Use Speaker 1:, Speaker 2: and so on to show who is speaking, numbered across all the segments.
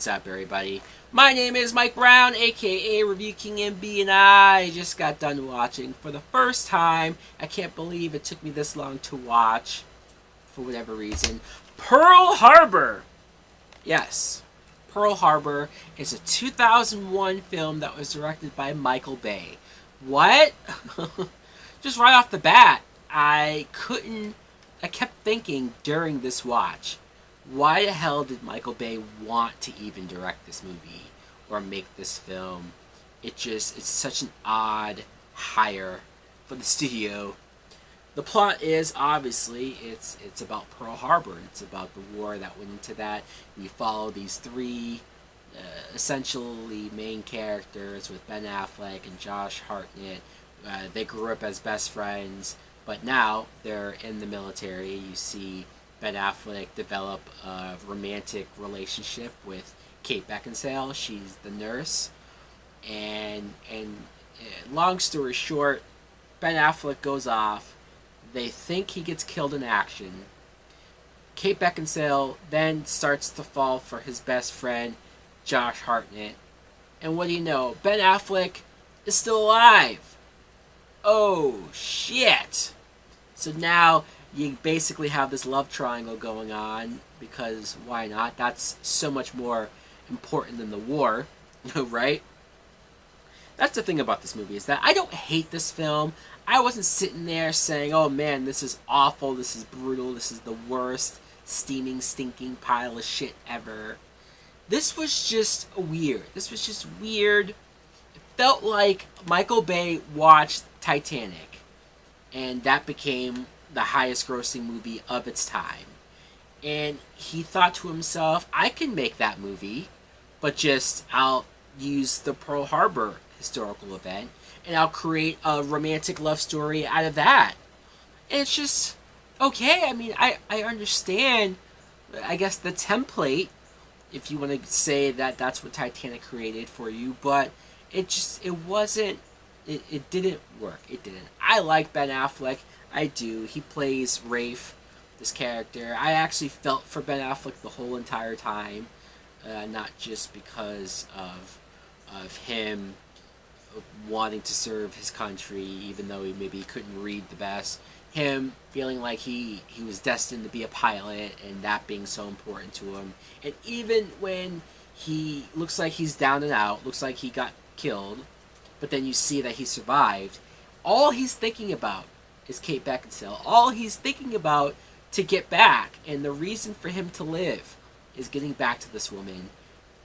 Speaker 1: What's up, everybody? My name is Mike Brown, aka Review King MB, and I just got done watching for the first time. I can't believe it took me this long to watch, for whatever reason. Pearl Harbor! Yes, Pearl Harbor is a 2001 film that was directed by Michael Bay. What? Just right off the bat, I kept thinking during this watch, why the hell did Michael Bay want to even direct this movie or make this film? It's such an odd hire for the studio. The plot is obviously it's about Pearl Harbor. It's about the war that went into that. We follow these three essentially main characters with Ben Affleck and Josh Hartnett. They grew up as best friends, but now they're in the military. You see Ben Affleck develop a romantic relationship with Kate Beckinsale. She's the nurse, and long story short, Ben Affleck goes off. They think he gets killed in action. Kate Beckinsale then starts to fall for his best friend, Josh Hartnett. And what do you know? Ben Affleck is still alive. Oh, shit. So now you basically have this love triangle going on, because why not? That's so much more important than the war, right? That's the thing about this movie, is that I don't hate this film. I wasn't sitting there saying, oh man, this is awful, this is brutal, this is the worst steaming, stinking pile of shit ever. This was just weird. This was just weird. It felt like Michael Bay watched Titanic, and that became the highest grossing movie of its time. And he thought to himself, I can make that movie, but just I'll use the Pearl Harbor historical event, and I'll create a romantic love story out of that. And it's just, okay, I mean, I understand, I guess, the template, if you want to say that that's what Titanic created for you, but it didn't work. It didn't. I like Ben Affleck. I do. He plays Rafe, this character. I actually felt for Ben Affleck the whole entire time, not just because of him wanting to serve his country, even though he maybe couldn't read the best. Him feeling like he was destined to be a pilot, and that being so important to him. And even when he looks like he's down and out, looks like he got killed, but then you see that he survived, all he's thinking about is Kate Beckinsale. All he's thinking about to get back, and the reason for him to live, is getting back to this woman,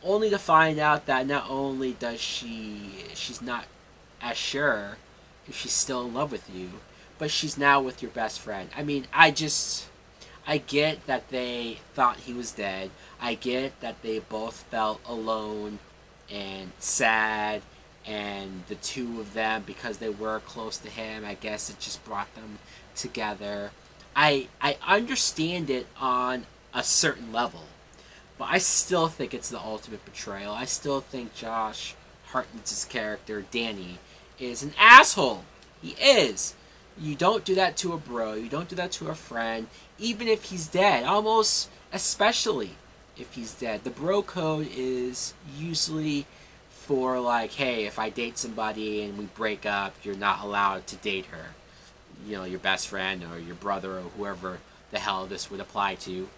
Speaker 1: only to find out that not only does she's not as sure if she's still in love with you, but she's now with your best friend. I mean, I get that they thought he was dead. I get that they both felt alone and sad, and the two of them, because they were close to him, I guess it just brought them together. I understand it on a certain level, but I still think it's the ultimate betrayal. I still think Josh Hartnett's character, Danny, is an asshole. He is. You don't do that to a bro. You don't do that to a friend, even if he's dead. Almost especially if he's dead. The bro code is usually for like, hey, if I date somebody and we break up, you're not allowed to date her. You know, your best friend or your brother or whoever the hell this would apply to.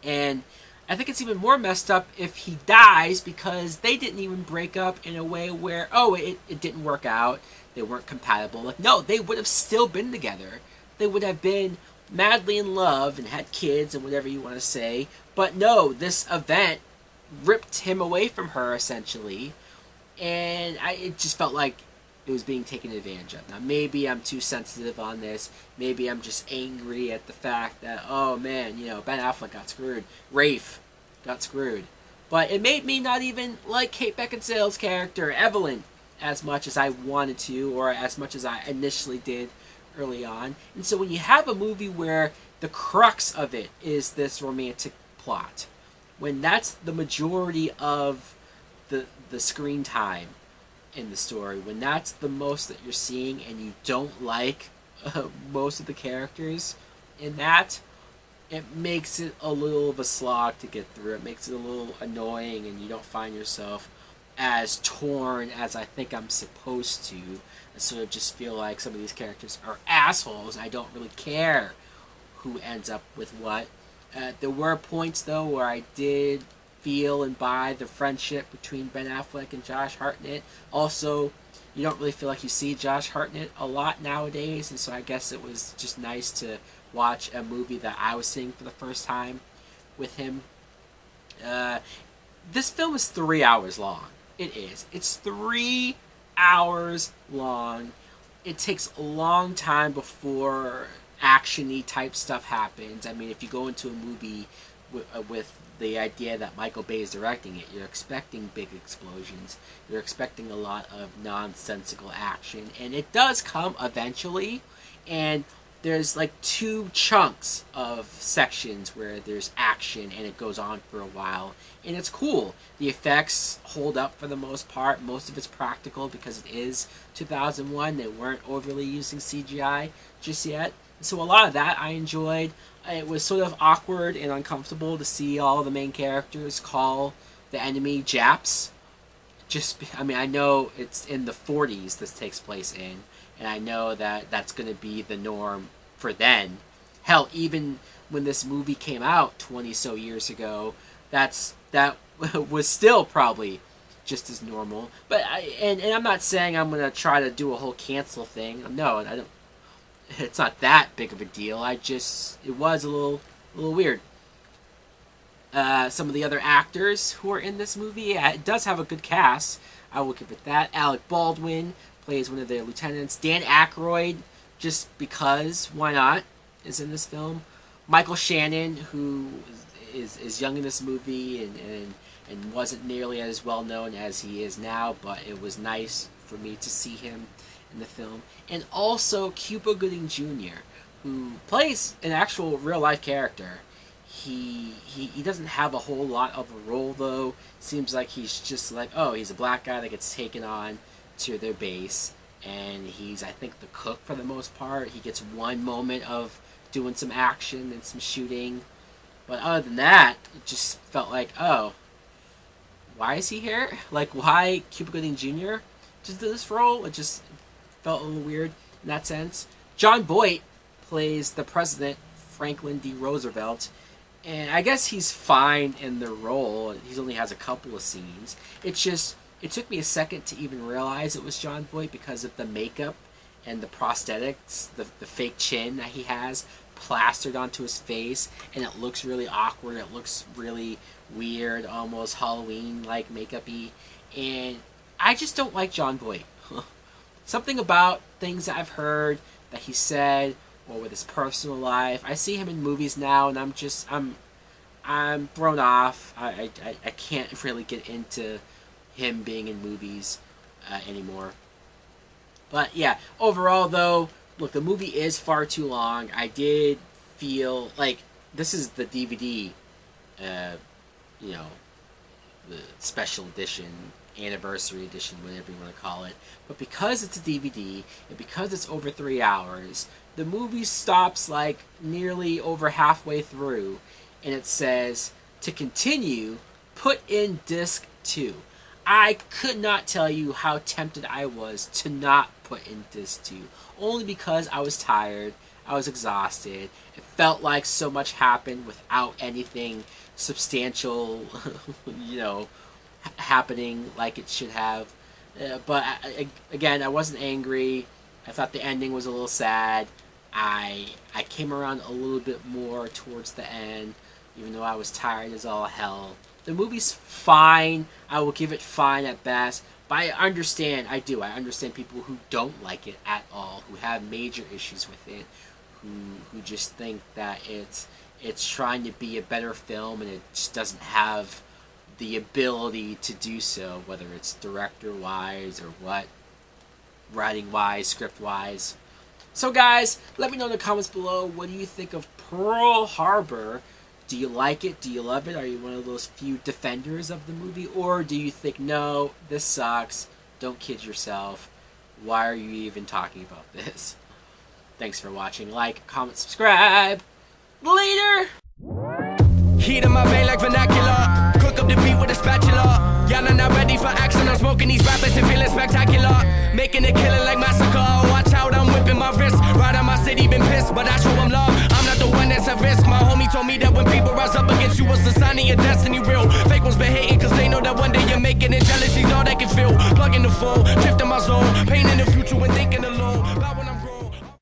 Speaker 1: And I think it's even more messed up if he dies, because they didn't even break up in a way where, oh, it didn't work out, they weren't compatible. Like, no, they would have still been together. They would have been madly in love and had kids and whatever you want to say. But no, this event ripped him away from her, essentially. And it just felt like it was being taken advantage of. Now, maybe I'm too sensitive on this. Maybe I'm just angry at the fact that, oh man, Ben Affleck got screwed. Rafe got screwed. But it made me not even like Kate Beckinsale's character, Evelyn, as much as I wanted to, or as much as I initially did early on. And so when you have a movie where the crux of it is this romantic plot, when that's the majority of the screen time in the story, when that's the most that you're seeing, and you don't like most of the characters in that, it makes it a little of a slog to get through. It makes it a little annoying, and you don't find yourself as torn as I think I'm supposed to. I sort of just feel like some of these characters are assholes. I don't really care who ends up with what. There were points, though, where I did feel and buy the friendship between Ben Affleck and Josh Hartnett. Also, you don't really feel like you see Josh Hartnett a lot nowadays, and so I guess it was just nice to watch a movie that I was seeing for the first time with him. This film is 3 hours long. It is. It's 3 hours long. It takes a long time before action-y type stuff happens. I mean, if you go into a movie with the idea that Michael Bay is directing it, you're expecting big explosions. You're expecting a lot of nonsensical action. And it does come eventually. And there's like 2 chunks of sections where there's action and it goes on for a while. And it's cool. The effects hold up for the most part. Most of it's practical because it is 2001. They weren't overly using CGI just yet. So a lot of that I enjoyed. It was sort of awkward and uncomfortable to see all the main characters call the enemy Japs. I know it's in the 40s this takes place in, and I know that that's going to be the norm for then. Hell, even when this movie came out 20 so years ago, that was still probably just as normal. But I'm not saying I'm going to try to do a whole cancel thing. No, I don't. It's not that big of a deal. It was a little weird. Some of the other actors who are in this movie, it does have a good cast. I will give it that. Alec Baldwin plays one of their lieutenants. Dan Aykroyd, just because, why not, is in this film. Michael Shannon, who is young in this movie and wasn't nearly as well known as he is now, but it was nice for me to see him in the film. And also Cuba Gooding Jr., who plays an actual real life character. He doesn't have a whole lot of a role, though. Seems like he's just like, oh, he's a black guy that gets taken on to their base, and he's, I think, the cook for the most part. He gets one moment of doing some action and some shooting, but other than that, it just felt like, oh, why is he here? Like, why Cuba Gooding Jr. just did this role? It just felt a little weird in that sense. John Boyd plays the president, Franklin D. Roosevelt, and I guess he's fine in the role. He only has a couple of scenes. It took me a second to even realize it was John Boyd because of the makeup and the prosthetics, the fake chin that he has plastered onto his face, and it looks really awkward. It looks really weird, almost Halloween-like makeup-y, and I just don't like John Boyd. Something about things that I've heard that he said, or with his personal life. I see him in movies now, and I'm thrown off. I can't really get into him being in movies anymore. But yeah, overall though, look, the movie is far too long. I did feel like this is the DVD, the special edition, anniversary edition, whatever you want to call it. But because it's a DVD and because it's over 3 hours, the movie stops like nearly over halfway through, and it says, to continue, put in disc 2. I could not tell you how tempted I was to not put in disc 2, only because I was tired, I was exhausted. It felt like so much happened without anything substantial, happening like it should have. But again, I wasn't angry. I thought the ending was a little sad. I came around a little bit more towards the end, even though I was tired as all hell. The movie's fine. I will give it fine at best. But I understand people who don't like it at all, who have major issues with it, who just think that it's trying to be a better film and it just doesn't have the ability to do so, whether it's director-wise or what, writing-wise, script-wise. So guys, let me know in the comments below, what do you think of Pearl Harbor? Do you like it? Do you love it? Are you one of those few defenders of the movie? Or do you think, no, this sucks, don't kid yourself, why are you even talking about this? Thanks for watching. Like, comment, subscribe. Later!
Speaker 2: weed in my vein like vernacular. Cook up the beat with a spatula. Y'all are not ready for action. I'm smoking these rappers and feeling spectacular. Making it killing like massacre. Watch out, I'm whipping my wrist. Right on my city, been pissed, but I show them love. I'm not the one that's at risk. My homie told me that when people rise up against you, it's a sign of your destiny real. Fake ones been hating cause they know that one day you're making it. Jealousy's all they can feel. Plugging the full, drifting